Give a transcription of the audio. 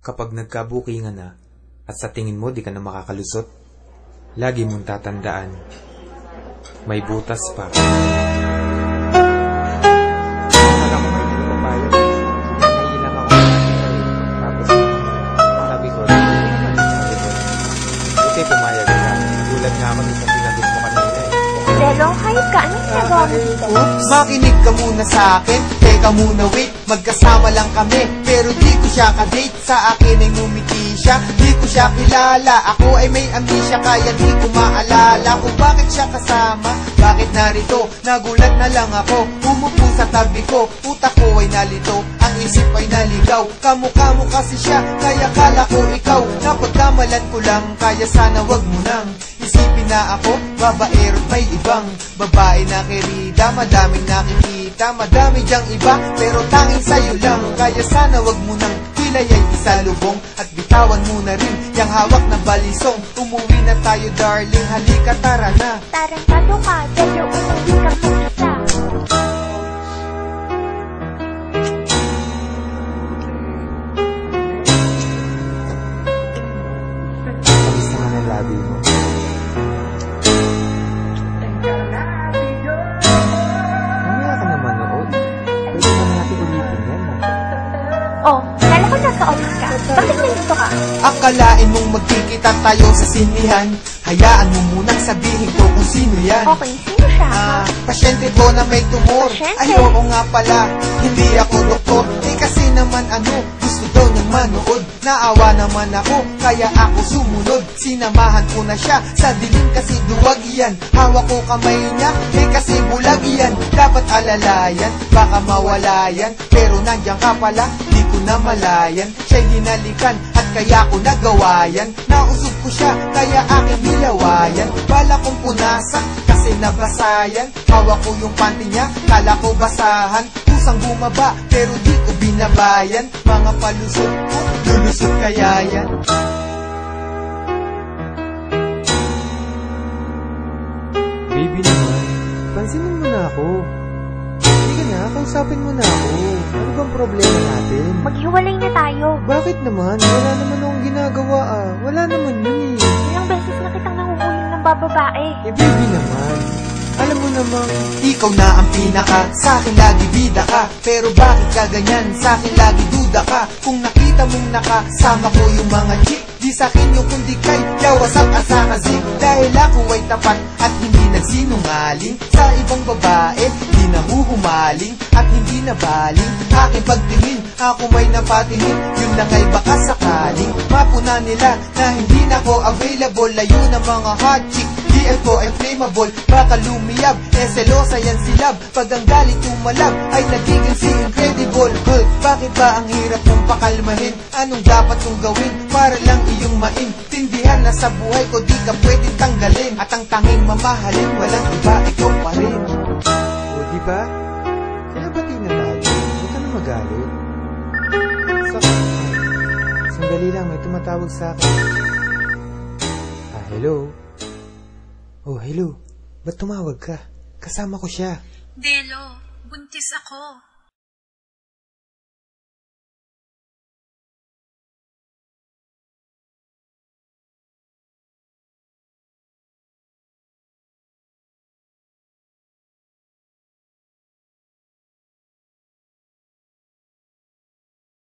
Kapag nagkabukingan na at sa tingin mo di ka na makakalusot, lagi mong tatandaan, may butas pa. Akala ko may hindi papayag. Naiilang ako tapos sabi ko, buti pumayag ka. Gulat nga ako sa pinagos mo kanina eh. Delo, hayop ka. Anong ginagawa mo dito? Makinig ka muna sa akin, teka muna wait. Magkasama lang kami, pero di ko siya kadate. Sa akin ay ngumiti siya, di ko siya kilala. Ako ay may amnesia, kaya di ko maalala kung bakit siya kasama, bakit narito. Nagulat na lang ako, umupo sa tabi ko. Utak ko ay nalito, ang isip ay naligaw. Kamukha mo kasi siya, kaya kala ko ikaw. Napagkamalan ko lang, kaya sana wag mo nang isipin na ako, babaero't may ibang babae na kirida. Madaming nakikita, madami diyang iba, pero tanging sa'yo lang. Kaya sana wag mo nang hilayan isalubong at bitawan mo na rin yang hawak na balisong. Umuwi na tayo darling, halika tara na. Tarantado ka, Delo, umuwi ka mag-isa. Tapos naman ang labi mo. Mamaya ka na manood. Pwede na natin ulitin yan ha. Oh, kala ko nasa office ka. Bakit nandito ka? Akalain mong magkikita tayo sa sinihan, hayaan mo munang sabihin ko kung sino yan. Okay, sino siya? Pasyente ko na may tumor. Pasyente? Ayoko nga pala, hindi ako doktor. Eh kasi naman gusto daw niyang manood. Naawa naman ako, kaya ako sumunod. Sinamahan ko na siya, sa dilim kasi duwag yan. Hawak ko kamay niya, eh kasi bulag yan. Dapat alalayan, baka mawala yan. Pero nandiyan ka pala, di ko na malayan. Siya'y hinalikan, at kaya ko nagawa yan. Nausog ko siya, kaya aking nilawayan. Bala kong punasan, kasi nabasayan. Hawak ko yung panty niya, kala ko basahan. Kusang bumaba, pero di ko binabayan. Mga palusot ko, lulusot kaya yan. Baby naman, pansinin mo na ako. Hindi ka na, kausapin mo na ako. Ano bang problema natin? Maghiwalay na tayo. Bakit naman? Wala naman akong ginagawa ah. Wala naman yun eh. Ilang beses na kitang nanguhulong ng bababae. Eh baby naman, alam mo namang Ikaw na ang pinaka, sa akin lagi bida ka. Pero bakit ka ganyan, sa akin lagi duda ka. Kung nakita mong nakasama ko yung mga chick, di sa akin yung kundi kay yawasak asakazik. Dahil ako ay tapat at hindi nagsinungaling. Sa ibang babae, di nahuhumaling at hindi nabaling. Aking pagtingin, ako may napatingin. Yun lang ay baka sakaling mapuna nila na hindi na ako available. Layo ng mga hot chick, DL ko ay flammable. Baka lumiyab, selosa yan silab. Pag ang galit umalab, ay nagiging si incredible. Bakit ba ang hirap mong pakalmahin? Anong dapat kong gawin para lang iyong maintindihan na sa buhay ko di ka pwedeng tanggalin. At ang tanging mamahalin, walang iba, ikaw pa rin. o diba? Kaya bati na tayo. Huwag ka na magalit. Sandali lang, may tumatawag sa akin. Hello? Oh, hello. Ba't tumawag ka? Kasama ko siya. Delo, buntis ako.